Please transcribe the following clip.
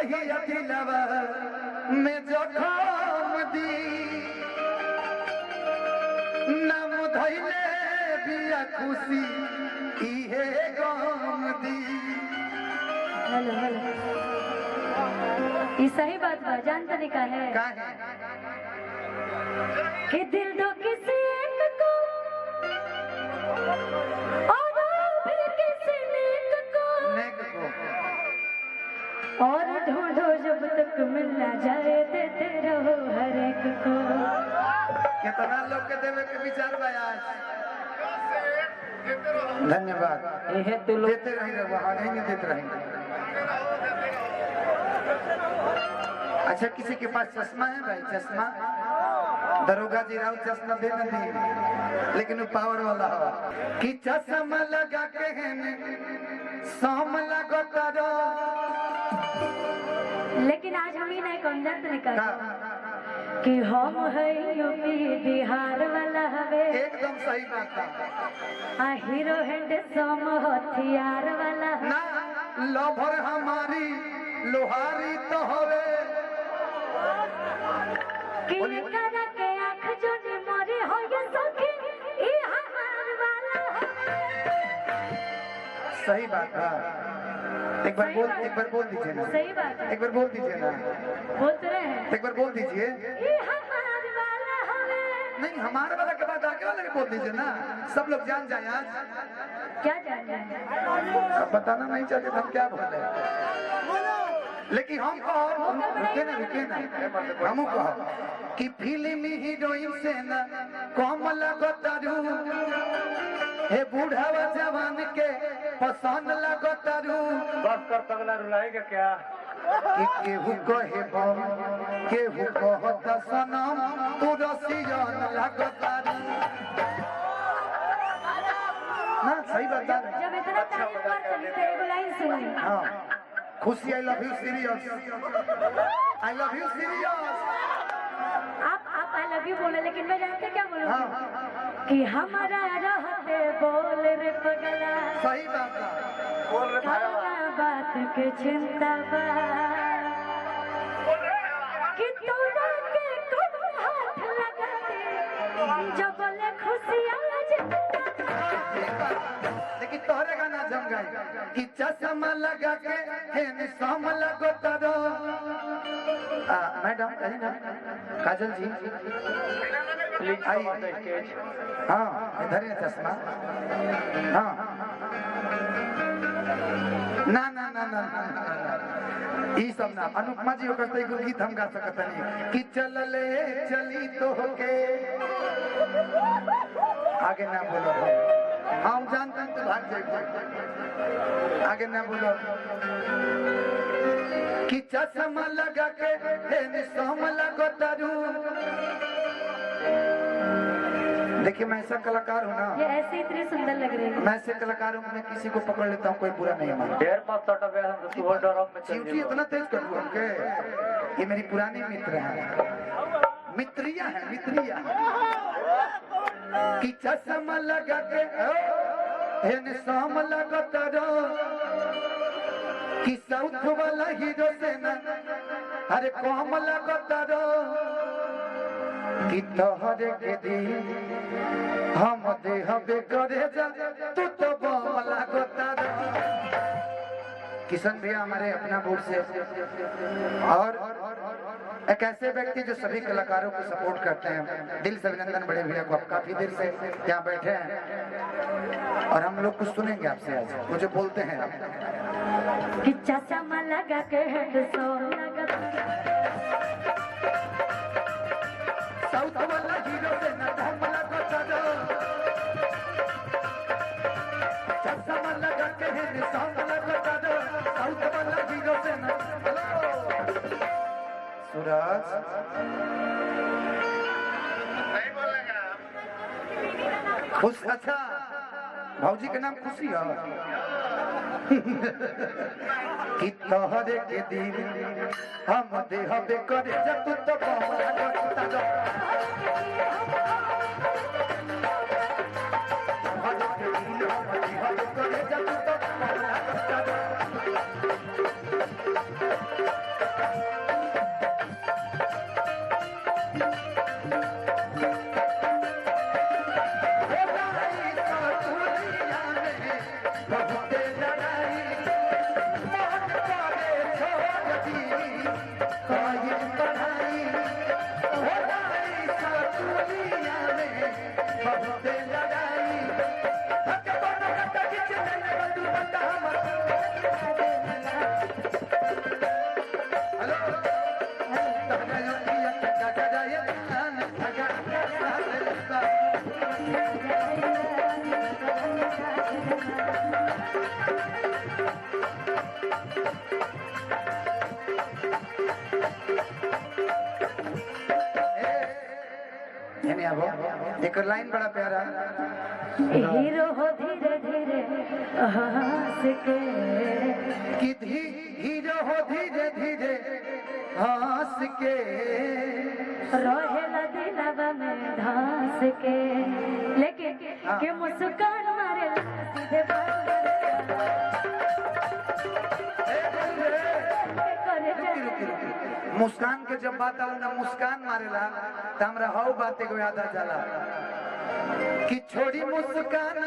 कहिया दिलवा में जखम दी नाम धैले बिया खुशी इहे गम दी। हेलो हेलो ये सही बात बा जानता नहीं का है कि दिल दो किसी एक को और फिर किसी नेक को और ढूंढो जब तक मिल ना जाए देते रहो हर एक को। कितना लोग के देवे के विचार बा आज। धन्यवाद देते रहेंगे वहाँ नहीं देते रहेंगे। अच्छा किसी के पास चश्मा है भाई? चश्मा दरोगा जी राव चश्मा दे न दी लेकिन वो पावर वाला हो कि चश्मा लगा के शाम लगो तारो। लेकिन आज हम ही नहीं कौन जानते निकल कि हम है यूपी बिहार वाला हवे। एकदम सही बात है। हीरो हैंड सम हथियार वाला ना लवर हमारी लोहारी तो होवे कि करा के आँख जो ने मोरे हो ये सखी ई हमार वाला। सही बात है। एक बार बोल दीजिए ना। सही बात है। एक बार बोल दीजिए ना। बोलते रहे एक बार बोल दीजिए। ई हमार वाला हवे। नहीं हमारे वाला के बाद आगे वाला के बोल दीजिए ना। सब लोग जान जाए आज। क्या जान जाए अब बताना नहीं चाहते हम क्या बोले लेकिन हम कहो रुके ना हम कहो कि फिल्म हीरोइन से ना कम लगतारू हे बूढ़ावा जवान के पसंद लगतारू। बस कर पगला रुलाएगा क्या कि केहू कहे बम केहू कहत सनम तू रसियन लगतारू। ना सही बता रहे। जब इतना तारीफ करते हैं तो एगो लाइन सुनी। हाँ खुशी I love you serious I love you serious. आप आई लव यू बोले लेकिन मैं जानते क्या बोलूँ हाँ कि हमारा रहते बोल रे पगला सही बात है। बोल रे भाई बात के चिंता बा कि तोरा के खूब हाथ लगा दे जब बोले खुशियाँ लेकिन तोहरे गाना जम गए कि चश्मा लगा के शाम लगो तारो। मैडम काजल जी आइए। हाँ इधर है चश्मा। हाँ ना ना ना ना ई सब ना अनुपमा जी होकर तो गीत हम गा सकते नहीं कि चल ले चली तो के आगे ना बोलो। हम जानते हैं तो भाग जाए आगे ना बोलो कि चश्मा लगा के शाम लगो तारू। देखिए मैं ऐसा कलाकार हूँ ना ये ऐसे इतनी सुंदर लग रही है। मैं ऐसे कलाकार हूँ मैं किसी को पकड़ लेता हूँ कोई बुरा नहीं मानता। ढेर मत सटा बे हम सुबह डरम में चल ड्यूटी इतना तेज कर दूँ हमके। ये मेरी पुरानी मित्र है मित्रिया है मित्रिया कि चश्मा लगा के शाम लगो तारो कि साउथ वाला हीरो से ना अरे कम लगो तारो कि तोहरे के दिल हम देहबे करे जा तू तो बम लगो तारो। किशन भैया हमारे अपना बोर्ड से और एक ऐसे व्यक्ति जो सभी कलाकारों को सपोर्ट करते हैं दिल से अभिनंदन बड़े भैया को। आप काफी देर से यहाँ बैठे हैं और हम लोग कुछ सुनेंगे आपसे आज मुझे बोलते हैं आप कि चश्मा लगा के हेडफोन लगा साउथ वाला हीरो से ना धम लगो तारो चश्मा लगा के शाम लगो तारो साउथ वाला हीरो से ना। सूरज नहीं बोलेगा खुश। अच्छा भाऊजी के नाम खुशी है कि तोहरे के दिल हम देहबे करे जा तू तो बम लगो तारो। एक लाइन बड़ा प्यारा हीरो हो धीरे धीरे हंस के कि हीरो हो धीरे धीरे हंस के रहेला दिलवा में धंस के लेकिन के मुस्कान मारे सीधे मुस्कान के जब बात आवे ना मुस्कान मारेला त हमरा हौ बात एगो याद आ जाला कि छोड़ी मुस्कान